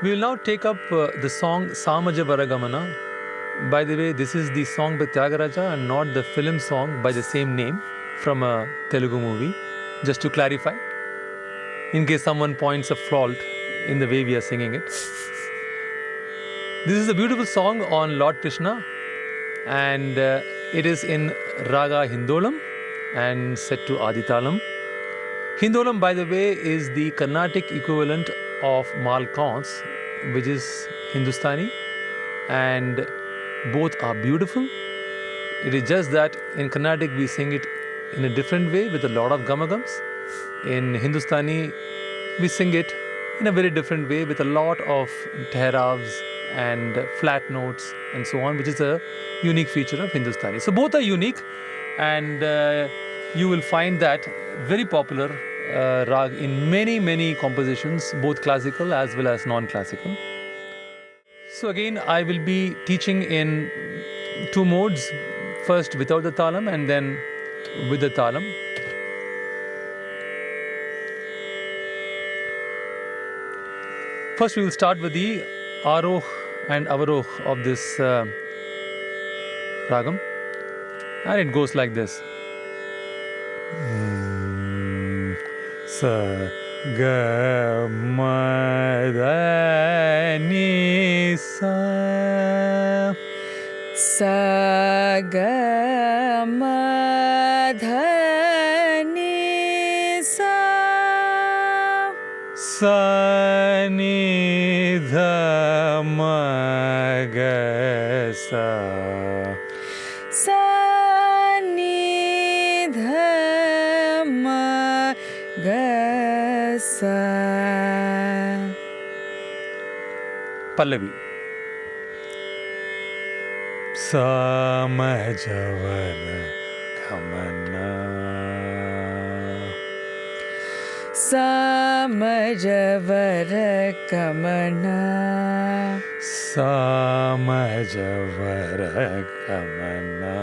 We will now take up the song Samaja Varagamana. By the way, this is the song by Tyagaraja and not the film song by the same name from a Telugu movie. Just to clarify, in case someone points a fault in the way we are singing it. This is a beautiful song on Lord Krishna, and it is in Raga Hindolam and set to Aditalam. Hindolam, by the way, is the Carnatic equivalent of Malkauns, which is Hindustani, and both are beautiful. It is just that in Carnatic we sing it in a different way with a lot of gamagams. In Hindustani we sing it in a very different way with a lot of tehravs and flat notes and so on, which is a unique feature of Hindustani. So both are unique, and you will find that very popular rag in many compositions, both classical as well as non-classical. So again, I will be teaching in two modes, first without the talam and then with the talam. First we will start with the aroh and avaroh of this ragam, and it goes like this. Sa ga ma da ni sa, sa ga ma dha ni sa, sa ni dha ma ga sa, sa ni dha ma ga sa. Pallavi. Samajavara kamana, Samajavara kamana, Samajavara kamana,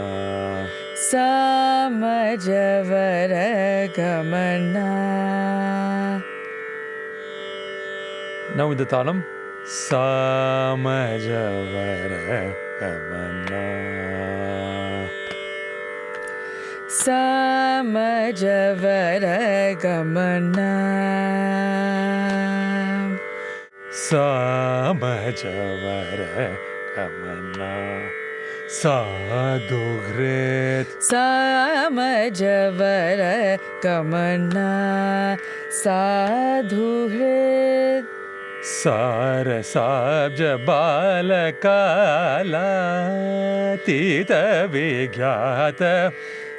Samajavara kamana. Now with the talam. Samajavara kamana, Samajavara kamana, Samajavara kamana, Sadhugrit, Samajavara kamana, Sadhugrit, Sarasabja balakala tita vigyata,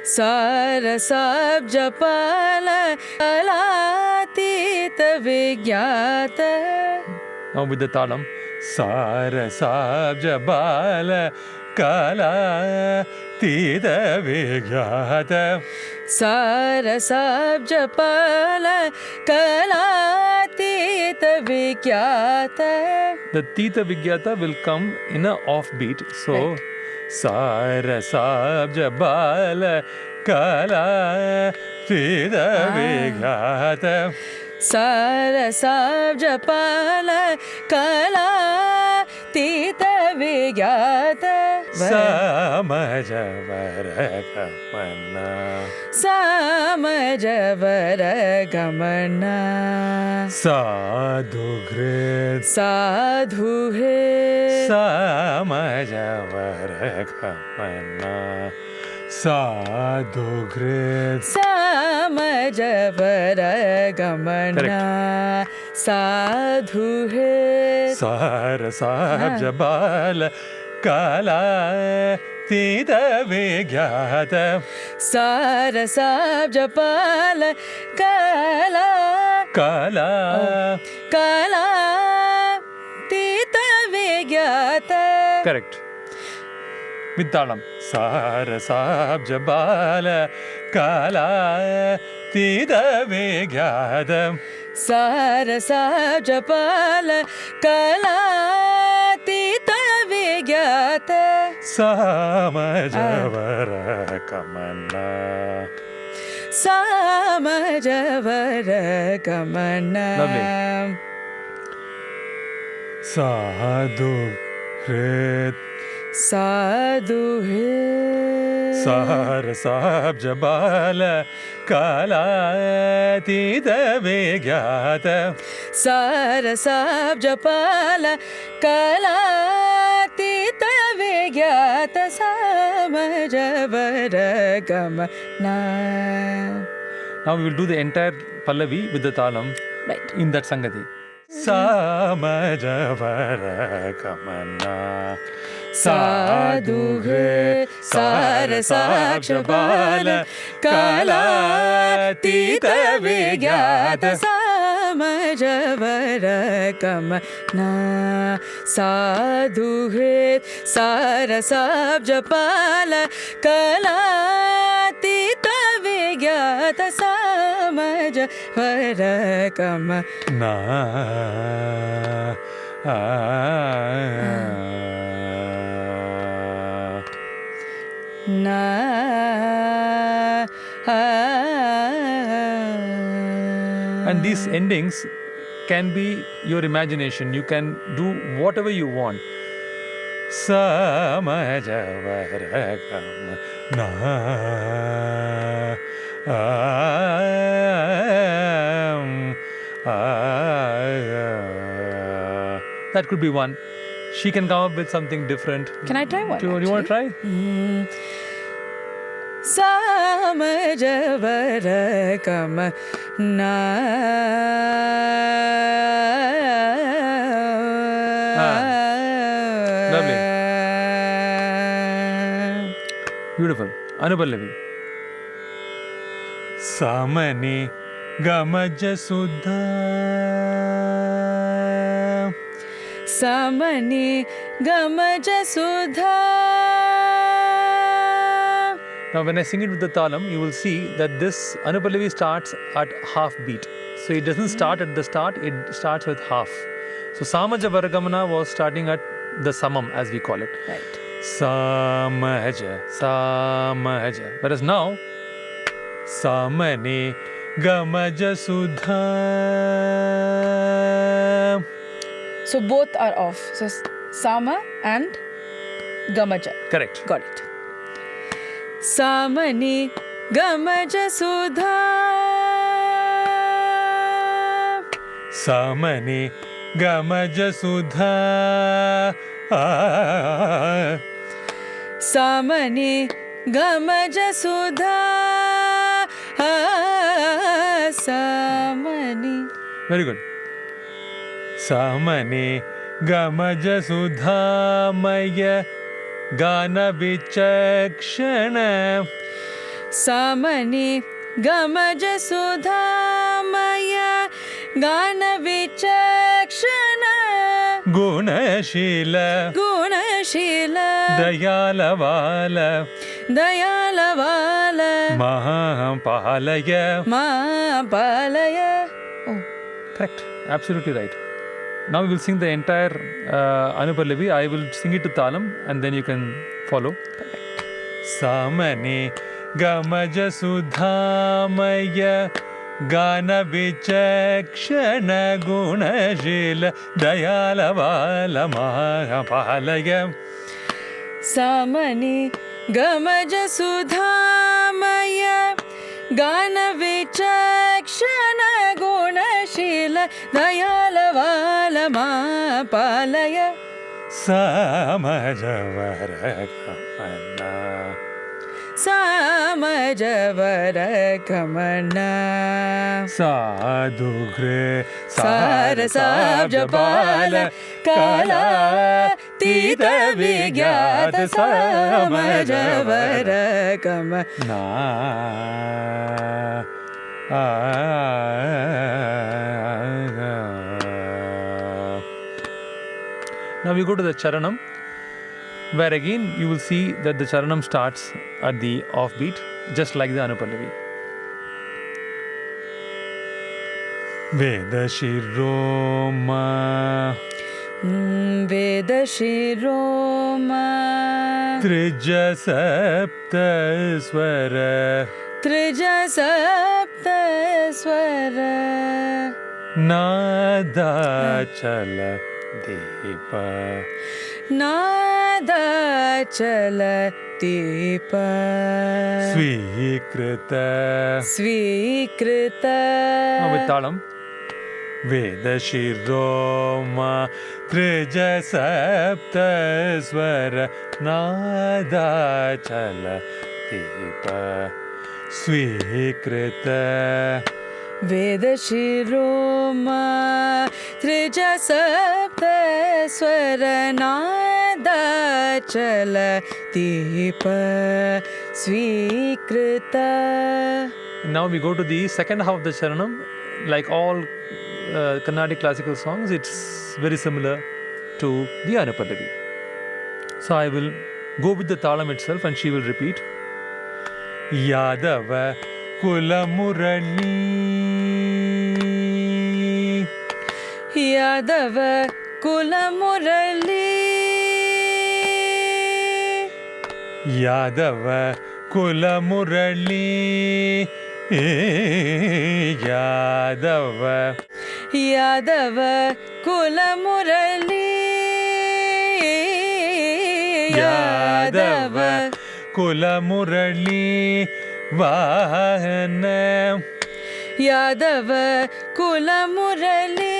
Sarasabjapala kalatita vigyata. Now with the talam. Sarasabja balakala tita vigyata, Sarasabjapala kalatita vigyata. The tita vigyata will come in a offbeat. So, Right. Sarasabja balakala tita vigyata, Sarasabjapala kalatita vigyata. Samajavara kamana, Samajavara kamana, Sadhugrit, Sadhugrit, Samajavara kamana, Sadhugrit, Samajavara kamana, Sadhugrit, Sarasabja balakala tita vigyata, Sarasabjapala kala tita vigyata. Correct. With talam. Sarasabja balakala tita vigyata, Sarasabjapala kalatita vigyata. Samajavara kamana, Samajavara kamana. Lovely. साधु हृत साधु है सार साब्ज बाल कालातीत विज्ञात सार साब्ज पाल कलातीत विज्ञात समज वर गमना. Now we will do the entire Pallavi with the talam Right. in that Sangati. Samajavara Kamana साधु है सार साक्ष बाल कालातीत विज्ञात समज वर गमना. साधु है सार साब्ज पाल कलातीत विज्ञात समज वर गमना. And these endings can be your imagination. You can do whatever you want. That could be one. She can come up with something different. Can I try one? Do you want to try? समज वर गमना. Lovely. Beautiful. Anupallavi. Samani gamaj sudha. समनि गमज सुधा. Now when I sing it with the talam, you will see that this Anupallavi starts at half beat. So it doesn't start at the start, it starts with half. So Samaja Varagamana was starting at the samam, as we call it. Right. Samaja, Samaja. Whereas now, Samani Gamaja Sudha. So both are off. So Sama and Gamaja. Correct. Got it. Samani Gamaja Sudha. Samani Gamaja Sudha. Samani Gamaja Sudha. Samani. Very good. Samani Gamaja Sudha Maya Gana Vichakshana. Samani Gamaja Sudha Maya Gana Vichakshana. Gunashila Gunashila Dayalavala Dayalavala Mahapalaya. Mahapalaya. Oh, Correct. Absolutely right. Now we will sing the entire Anupallavi. I will sing it to talam and then you can follow. Samani Gamaja Sudhamaya Gana Vichakshana Gunashila Dayalavala Mahapalaya. Samani Gamaja Sudhamaya Gana Vichakshana Gunashila Dayalavala Mahapalaya. Samajavara Kamana. Samajavara Kamana. Sadhugre Sarasabjapala Kala Tita Vigyata Samajavara Kamana. Now we go to the Charanam, where again you will see that the Charanam starts at the offbeat, just like the Anupallavi. Veda Shiroma Veda Shiroma Trija Sapta Swara Trija Sapta Swara Nada Chala दीप नादाचल दीप स्वीकृत स्वीकृत with talam वेदशिरोमा त्रिज सप्त स्वर नादाचल दीप स्वीकृत वेदशिरोमा त्रिज सप्त स्वर नादाचल दीप स्वीकृत. Now we go to the second half of the charanam. Like all Carnatic classical songs, it's very similar to the Anupallavi. So I will go with the talam itself and she will repeat. Yadava Kulamurali Yadav कुलमुरली Yadav कुलमुरली Yadav Yadav कुलमुरली Yadav कुलमुरली वाहन यादव कुलमुरली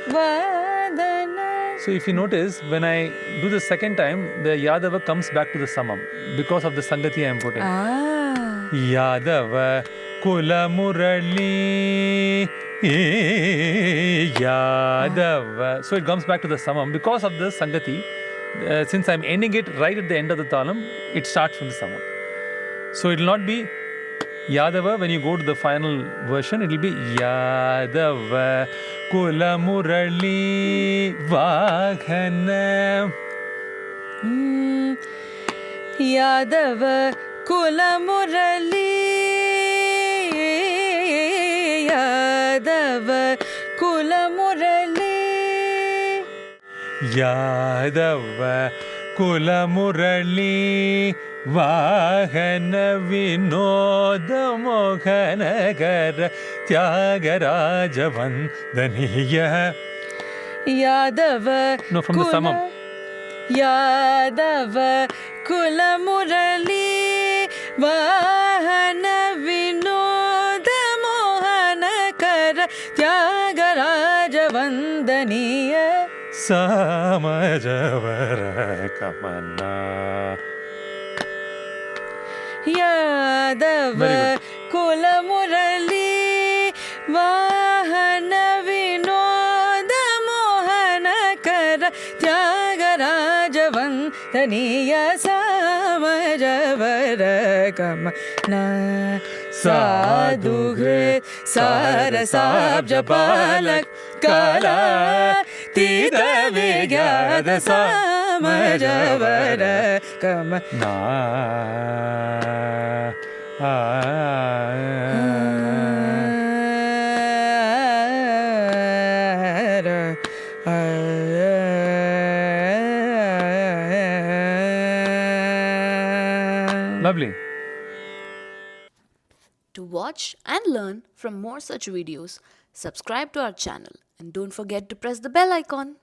वादन. So if you notice, when I do the second time, the Yadava comes back to the samam because of the sangati I am putting. Yadava Kulamurali Yadava. So it comes back to the samam because of the sangati. Since I am ending it right at the end of the talam, it starts from the samam. So it will not be Yadava. When you go to the final version, it will be Yadava Kulamurali Vaghana. Yadav कुलमुरली Yadav कुलमुरली Yadav कुलमुरली वाहन विनोद मोहनगर त्यागराज वंदनीय. Yadav No, from the samam. Yadav कुलमुरली वाहन विनोद मोहन कर त्यागराज वंदनीय. समजवर कमना. यादव कुलमुरली वाहन विनोद मोहन कर त्यागराज वंदनीय. समजवर कमना साधुहृत् सारसाब्ज बालक काला तीत विज्ञात समजवर कमना. Lovely. To watch and learn from more such videos, subscribe to our channel and don't forget to press the bell icon.